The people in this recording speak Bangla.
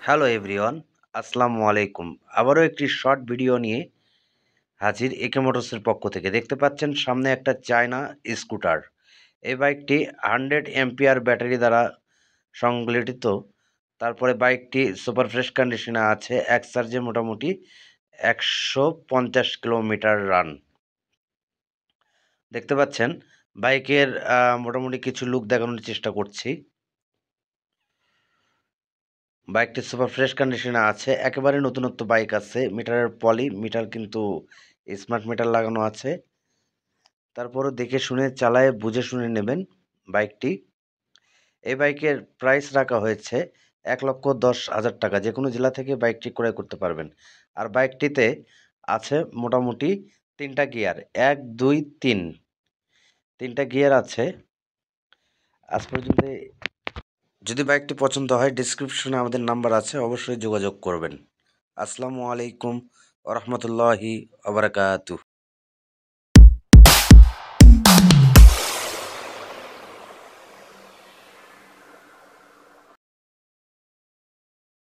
হ্যালো এভরিওয়ান, আসসালামু আলাইকুম। আবারও একটি শর্ট ভিডিও নিয়ে হাজির একে মোটরসের পক্ষ থেকে। দেখতে পাচ্ছেন সামনে একটা চায়না স্কুটার। এই বাইকটি 100 এম্পিয়ার ব্যাটারি দ্বারা সংগঠিত। তারপরে বাইকটি সুপার ফ্রেশ কন্ডিশনে আছে। এক চার্জে মোটামুটি 150 কিলোমিটার রান। দেখতে পাচ্ছেন বাইকের মোটামুটি কিছু লুক দেখানোর চেষ্টা করছি। বাইকটি সুপার ফ্রেশ কন্ডিশনে আছে, একেবারে নতুনত্ব বাইক আছে। মিটারের পলি মিটার কিন্তু স্মার্ট মিটার লাগানো আছে। তারপরও দেখে শুনে চালায় বুঝে শুনে নেবেন বাইকটি। এই বাইকের প্রাইস রাখা হয়েছে 1,10,000 টাকা। যে কোনো জেলা থেকে বাইকটি ক্রয় করতে পারবেন। আর বাইকটিতে আছে মোটামুটি 3টা গিয়ার, 1, 2, 3, 3টা গিয়ার আছে। আজ পর্যন্ত যদি বাইকটি পছন্দ হয় ডিসক্রিপশনে আমাদের নাম্বার আছে, অবশ্যই যোগাযোগ করবেন। আসসালামু আলাইকুম ওয়া রাহমাতুল্লাহি ওয়া বারাকাতুহু।